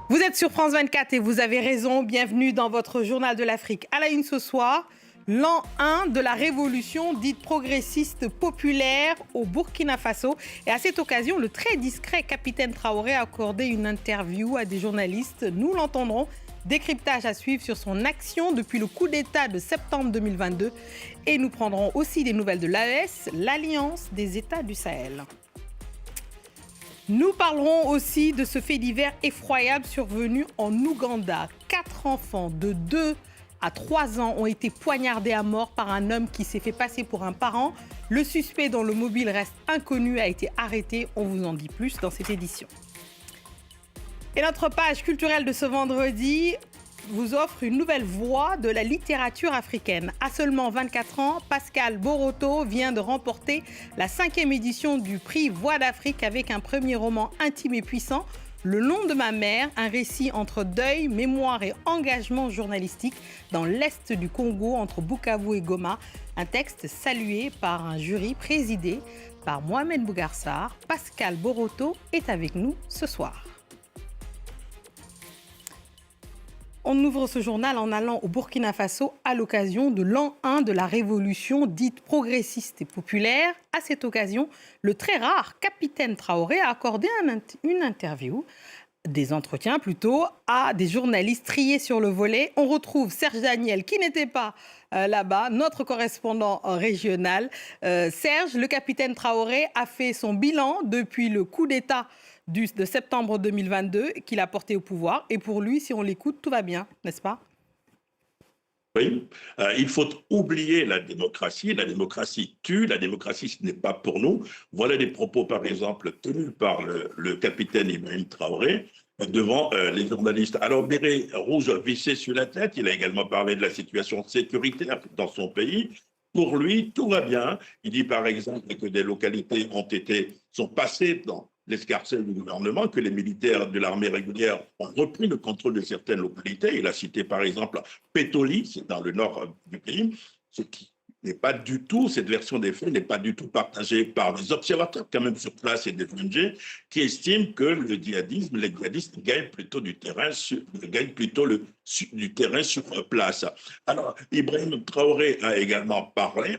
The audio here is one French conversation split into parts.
Vous êtes sur France 24 et vous avez raison. Bienvenue dans votre journal de l'Afrique. À la une ce soir, l'an 1 de la révolution dite progressiste populaire au Burkina Faso. Et à cette occasion, le très discret capitaine Traoré a accordé une interview à des journalistes. Nous l'entendrons. Décryptage à suivre sur son action depuis le coup d'État de septembre 2022. Et nous prendrons aussi des nouvelles de l'AES, l'Alliance des États du Sahel. Nous parlerons aussi de ce fait divers effroyable survenu en Ouganda. 4 enfants de 2 à 3 ans ont été poignardés à mort par un homme qui s'est fait passer pour un parent. Le suspect dont le mobile reste inconnu a été arrêté. On vous en dit plus dans cette édition. Et notre page culturelle de ce vendredi vous offre une nouvelle voix de la littérature africaine. À seulement 24 ans, Pascal Boroto vient de remporter la 5e édition du prix Voix d'Afrique avec un premier roman intime et puissant, Le nom de ma mère, un récit entre deuil, mémoire et engagement journalistique dans l'est du Congo entre Bukavu et Goma. Un texte salué par un jury présidé par Mohamed Bougarsar. Pascal Boroto est avec nous ce soir. On ouvre ce journal en allant au Burkina Faso à l'occasion de l'an 1 de la révolution dite progressiste et populaire. À cette occasion, le très rare capitaine Traoré a accordé une interview, des entretiens plutôt, à des journalistes triés sur le volet. On retrouve Serge Daniel qui n'était pas là-bas, notre correspondant régional. Serge, le capitaine Traoré a fait son bilan depuis le coup d'État de septembre 2022 qu'il a porté au pouvoir. Et pour lui, si on l'écoute, tout va bien, n'est-ce pas ? Oui, il faut oublier la démocratie. La démocratie tue, la démocratie, ce n'est pas pour nous. Voilà des propos, par exemple, tenus par le capitaine Ibrahim Traoré devant les journalistes. Alors, béret rouge vissé sur la tête, il a également parlé de la situation sécuritaire dans son pays. Pour lui, tout va bien. Il dit, par exemple, que des localités sont passées dans l'escarcelle du gouvernement, que les militaires de l'armée régulière ont repris le contrôle de certaines localités. Il a cité par exemple Pétoli, c'est dans le nord du pays, ce qui n'est pas du tout, cette version des faits n'est pas du tout partagée par les observateurs quand même sur place et des ONG qui estiment que les djihadistes gagnent plutôt du terrain du terrain sur place. Alors, Ibrahim Traoré a également parlé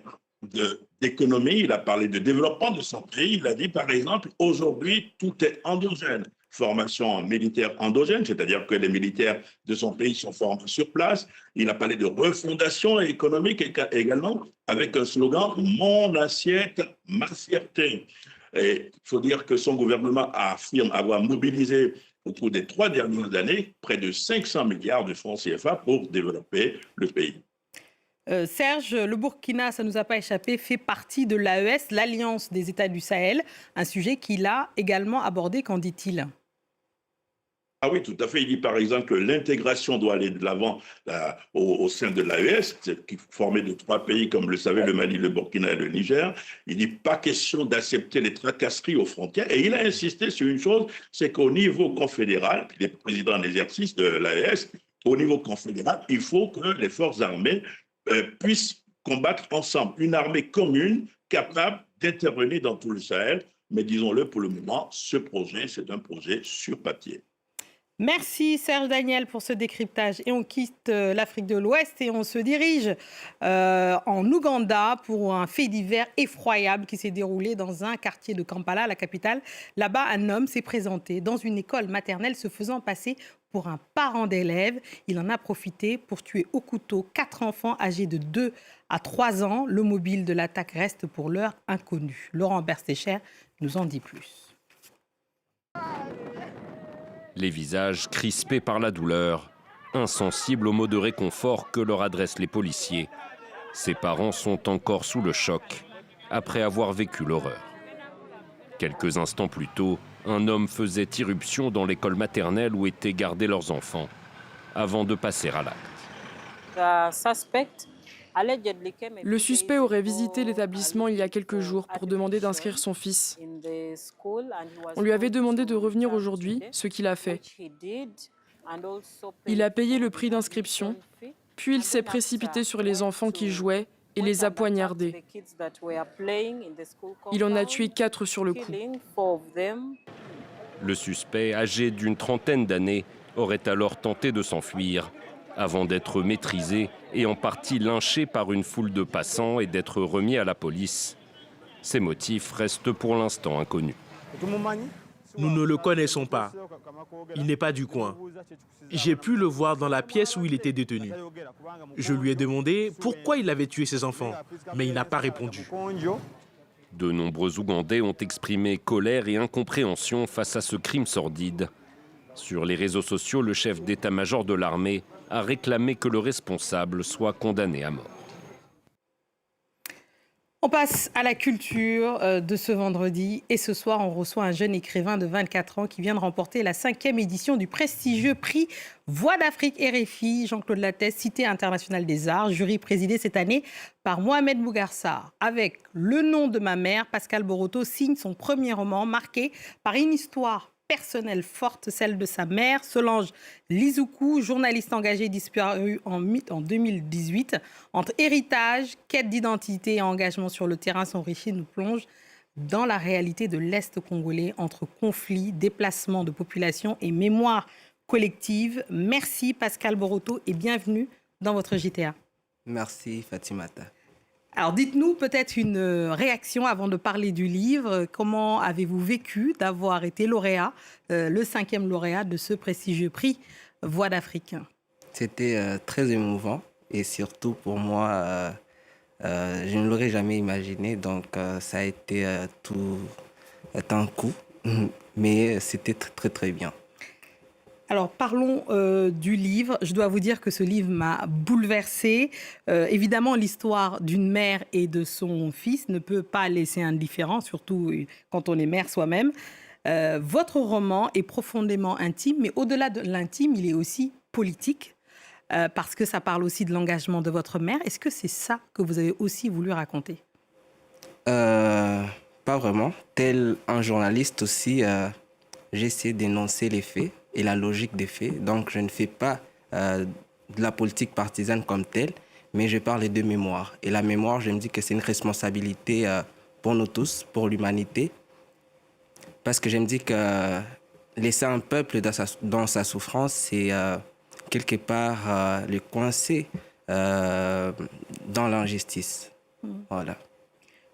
d'économie, il a parlé de développement de son pays. Il a dit, par exemple, aujourd'hui, tout est endogène. Formation militaire endogène, c'est-à-dire que les militaires de son pays sont formés sur place. Il a parlé de refondation économique également, avec un slogan « Mon assiette, ma fierté ». Et il faut dire que son gouvernement affirme avoir mobilisé au cours des 3 dernières années près de 500 milliards de francs CFA pour développer le pays. Serge, le Burkina, ça ne nous a pas échappé, fait partie de l'AES, l'Alliance des États du Sahel, un sujet qu'il a également abordé, qu'en dit-il ? Ah oui, tout à fait. Il dit par exemple que l'intégration doit aller de l'avant au sein de l'AES, qui est formé de 3 pays, comme le savait le Mali, le Burkina et le Niger. Il dit pas question d'accepter les tracasseries aux frontières. Et il a insisté sur une chose, c'est qu'au niveau confédéral, il est président en exercice de l'AES, au niveau confédéral, il faut que les forces armées puissent combattre ensemble, une armée commune capable d'intervenir dans tout le Sahel. Mais disons-le, pour le moment, ce projet, c'est un projet sur papier. Merci Serge Daniel pour ce décryptage. Et on quitte l'Afrique de l'Ouest et on se dirige en Ouganda pour un fait divers effroyable qui s'est déroulé dans un quartier de Kampala, la capitale. Là-bas, un homme s'est présenté dans une école maternelle se faisant passer pour un parent d'élève. Il en a profité pour tuer au couteau 4 enfants âgés de 2 à 3 ans. Le mobile de l'attaque reste pour l'heure inconnu. Laurent Berstécher nous en dit plus. Les visages crispés par la douleur, insensibles aux mots de réconfort que leur adressent les policiers. Ces parents sont encore sous le choc, après avoir vécu l'horreur. Quelques instants plus tôt, un homme faisait irruption dans l'école maternelle où étaient gardés leurs enfants, avant de passer à l'acte. Le suspect aurait visité l'établissement il y a quelques jours pour demander d'inscrire son fils. On lui avait demandé de revenir aujourd'hui, ce qu'il a fait. Il a payé le prix d'inscription, puis il s'est précipité sur les enfants qui jouaient et les a poignardés. Il en a tué 4 sur le coup. Le suspect, âgé d'une trentaine d'années, aurait alors tenté de s'enfuir, avant d'être maîtrisé et en partie lynché par une foule de passants et d'être remis à la police. Ses motifs restent pour l'instant inconnus. Nous ne le connaissons pas. Il n'est pas du coin. J'ai pu le voir dans la pièce où il était détenu. Je lui ai demandé pourquoi il avait tué ses enfants, mais il n'a pas répondu. De nombreux Ougandais ont exprimé colère et incompréhension face à ce crime sordide. Sur les réseaux sociaux, le chef d'état-major de l'armée a réclamé que le responsable soit condamné à mort. On passe à la culture de ce vendredi et ce soir on reçoit un jeune écrivain de 24 ans qui vient de remporter la 5e édition du prestigieux prix Voix d'Afrique RFI, Jean-Claude Lattès, Cité internationale des arts, jury présidé cette année par Mohamed Bougarsar. Avec Le nom de ma mère, Pascal Boroto signe son premier roman marqué par une histoire personnelle forte, celle de sa mère, Solange Lizoukou, journaliste engagée disparue en 2018. Entre héritage, quête d'identité et engagement sur le terrain, son récit nous plonge dans la réalité de l'Est congolais, entre conflits, déplacements de population et mémoire collective. Merci Pascal Boroto et bienvenue dans votre JTA. Merci Fatimata. Alors dites-nous peut-être une réaction avant de parler du livre. Comment avez-vous vécu d'avoir été lauréat, le 5e lauréat de ce prestigieux prix Voix d'Afrique? C'était très émouvant et surtout pour moi, je ne l'aurais jamais imaginé. Donc ça a été tout un coup, mais c'était très très bien. Alors, parlons du livre. Je dois vous dire que ce livre m'a bouleversée. Évidemment, l'histoire d'une mère et de son fils ne peut pas laisser indifférent, surtout quand on est mère soi-même. Votre roman est profondément intime, mais au-delà de l'intime, il est aussi politique, parce que ça parle aussi de l'engagement de votre mère. Est-ce que c'est ça que vous avez aussi voulu raconter ? Pas vraiment. Tel un journaliste aussi, j'essaie d'énoncer les faits et la logique des faits. Donc, je ne fais pas de la politique partisane comme telle, mais je parle de mémoire. Et la mémoire, je me dis que c'est une responsabilité pour nous tous, pour l'humanité, parce que je me dis que laisser un peuple dans sa souffrance, c'est quelque part le coincer dans l'injustice. Voilà.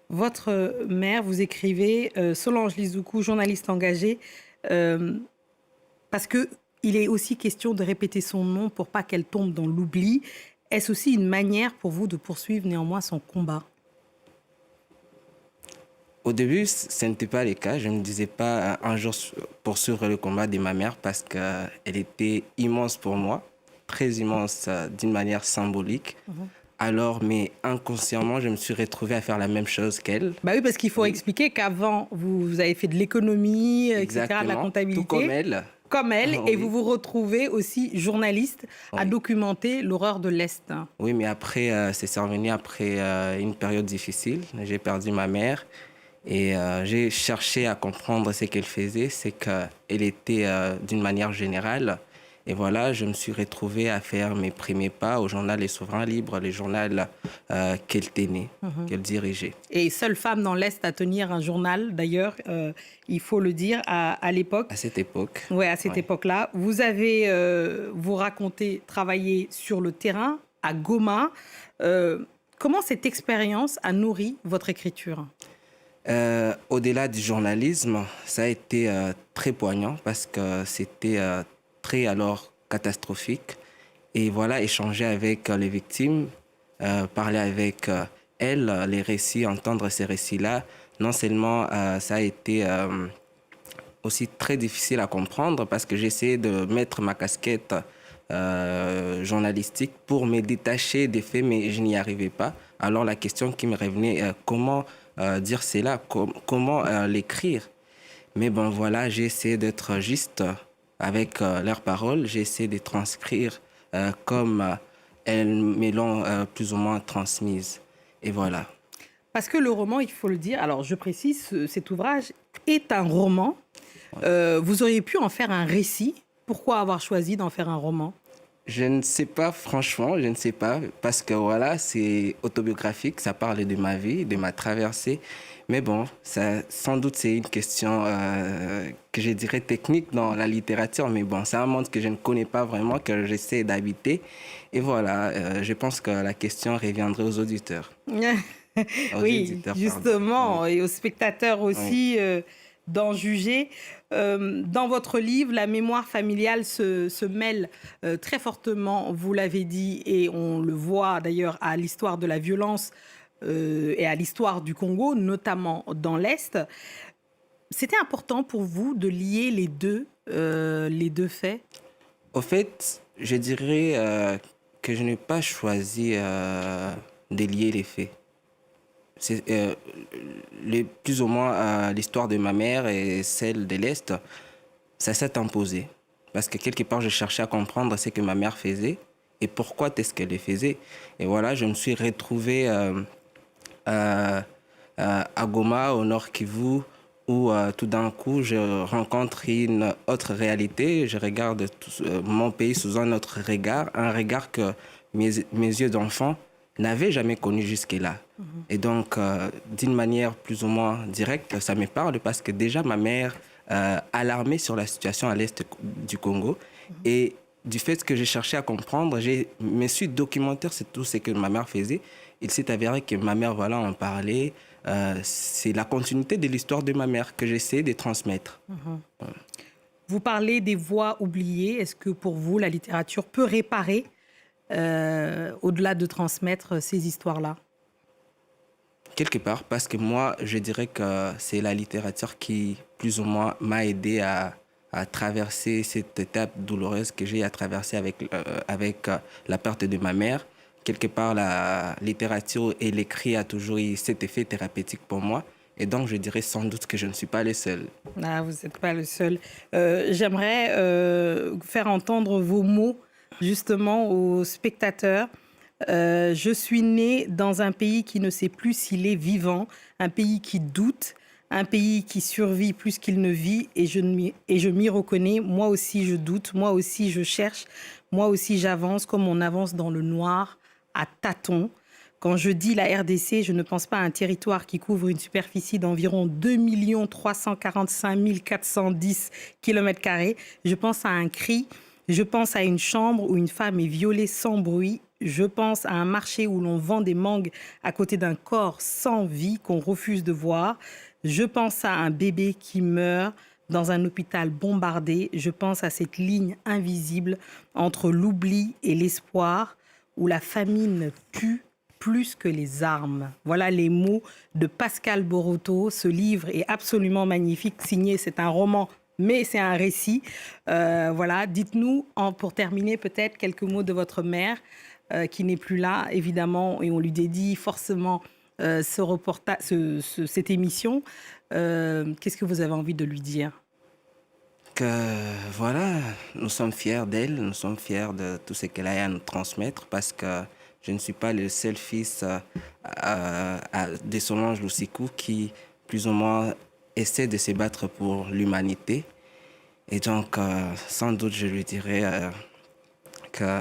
Votre mère, vous écrivez, Solange Lizoukou, journaliste engagée, parce qu'il est aussi question de répéter son nom pour pas qu'elle tombe dans l'oubli. Est-ce aussi une manière pour vous de poursuivre néanmoins son combat ? Au début, ce n'était pas le cas. Je ne me disais pas un jour poursuivre le combat de ma mère parce qu'elle était immense pour moi, très immense d'une manière symbolique. Alors, mais inconsciemment, je me suis retrouvé à faire la même chose qu'elle. Bah oui, parce qu'il faut expliquer qu'avant, vous avez fait de l'économie, etc., de la comptabilité. Tout comme elle. Comme elle, et vous vous retrouvez aussi journaliste à documenter l'horreur de l'Est. Oui, mais après, c'est survenu après une période difficile. J'ai perdu ma mère et j'ai cherché à comprendre ce qu'elle faisait. C'est qu'elle était d'une manière générale. Et voilà, je me suis retrouvé à faire mes premiers pas au journal Les Souverains Libres, le journal qu'elle tenait, qu'elle dirigeait. Et seule femme dans l'Est à tenir un journal, d'ailleurs, il faut le dire, à l'époque. À cette époque. Oui, à cette époque-là. Vous avez, vous racontez, travaillé sur le terrain, à Goma. Comment cette expérience a nourri votre écriture ? Au-delà du journalisme, ça a été très poignant parce que c'était très alors catastrophique. Et voilà, échanger avec les victimes, parler avec elles, les récits, entendre ces récits-là, non seulement ça a été aussi très difficile à comprendre parce que j'essayais de mettre ma casquette journalistique pour me détacher des faits, mais je n'y arrivais pas. Alors la question qui me revenait, comment dire cela, comment l'écrire? Mais bon, voilà, j'ai essayé d'être juste avec leurs paroles. J'ai essayé de transcrire comme elles me l'ont plus ou moins transmise. Et voilà. Parce que le roman, il faut le dire, alors je précise, cet ouvrage est un roman. Vous auriez pu en faire un récit. Pourquoi avoir choisi d'en faire un roman ? Je ne sais pas, franchement, je ne sais pas, parce que voilà, c'est autobiographique, ça parle de ma vie, de ma traversée. Mais bon, ça, sans doute, c'est une question que je dirais technique dans la littérature, mais bon, c'est un monde que je ne connais pas vraiment, que j'essaie d'habiter. Et voilà, je pense que la question reviendrait aux auditeurs. Oui, éditeurs, justement, pardon. et aux spectateurs aussi d'en juger. Dans votre livre, la mémoire familiale se mêle très fortement, vous l'avez dit, et on le voit d'ailleurs à l'histoire de la violence et à l'histoire du Congo, notamment dans l'Est. C'était important pour vous de lier les deux faits? Au fait, je dirais que je n'ai pas choisi de lier les faits. C'est plus ou moins l'histoire de ma mère et celle de l'Est, ça s'est imposé. Parce que quelque part, je cherchais à comprendre ce que ma mère faisait et pourquoi est-ce qu'elle le faisait. Et voilà, je me suis retrouvé à Goma, au Nord Kivu, où tout d'un coup, je rencontre une autre réalité. Je regarde mon pays sous un autre regard, un regard que mes yeux d'enfant n'avaient jamais connu jusque-là. Et donc, d'une manière plus ou moins directe, ça me parle parce que déjà, ma mère alarmée sur la situation à l'est du Congo. Et du fait que j'ai cherché à comprendre, je me suis documenté sur tout ce que ma mère faisait. Il s'est avéré que ma mère, voilà, en parlait. C'est la continuité de l'histoire de ma mère que j'essaie de transmettre. Vous parlez des voix oubliées. Est-ce que pour vous, la littérature peut réparer au-delà de transmettre ces histoires-là? Quelque part, parce que moi, je dirais que c'est la littérature qui, plus ou moins, m'a aidé à traverser cette étape douloureuse que j'ai à traverser avec la perte de ma mère. Quelque part, la littérature et l'écrit a toujours eu cet effet thérapeutique pour moi. Et donc, je dirais sans doute que je ne suis pas le seul. Ah, vous n'êtes pas le seul. J'aimerais faire entendre vos mots, justement, aux spectateurs. Je suis née dans un pays qui ne sait plus s'il est vivant, un pays qui doute, un pays qui survit plus qu'il ne vit, et je m'y reconnais. Moi aussi, je doute, moi aussi, je cherche, moi aussi, j'avance comme on avance dans le noir, à tâtons. Quand je dis la RDC, je ne pense pas à un territoire qui couvre une superficie d'environ 2 345 410 km². Je pense à un cri, je pense à une chambre où une femme est violée sans bruit. Je pense à un marché où l'on vend des mangues à côté d'un corps sans vie qu'on refuse de voir. Je pense à un bébé qui meurt dans un hôpital bombardé. Je pense à cette ligne invisible entre l'oubli et l'espoir où la famine tue plus que les armes. Voilà les mots de Pascal Boroto. Ce livre est absolument magnifique. Signé, c'est un roman, mais c'est un récit. Voilà, dites-nous, pour terminer, peut-être quelques mots de votre mère, qui n'est plus là, évidemment, et on lui dédie forcément cette émission. Qu'est-ce que vous avez envie de lui dire? Que voilà, nous sommes fiers d'elle, nous sommes fiers de tout ce qu'elle a à nous transmettre parce que je ne suis pas le seul fils de Solange Lusiku qui, plus ou moins, essaie de se battre pour l'humanité. Et donc, sans doute, je lui dirais que,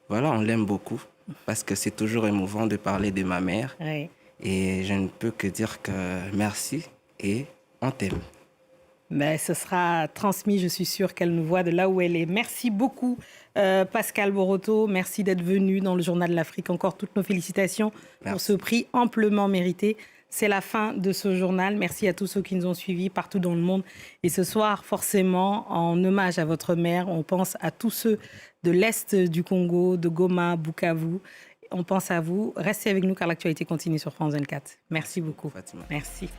voilà, on l'aime beaucoup parce que c'est toujours émouvant de parler de ma mère. Oui. Et je ne peux que dire que merci et on t'aime. Mais ce sera transmis, je suis sûre qu'elle nous voit de là où elle est. Merci beaucoup, Pascal Boroto. Merci d'être venu dans le Journal de l'Afrique. Encore toutes nos félicitations pour ce prix amplement mérité. C'est la fin de ce journal. Merci à tous ceux qui nous ont suivis partout dans le monde. Et ce soir, forcément, en hommage à votre mère, on pense à tous ceux de l'Est du Congo, de Goma, Bukavu. On pense à vous. Restez avec nous car l'actualité continue sur France 24. Merci beaucoup. Fatima. Merci.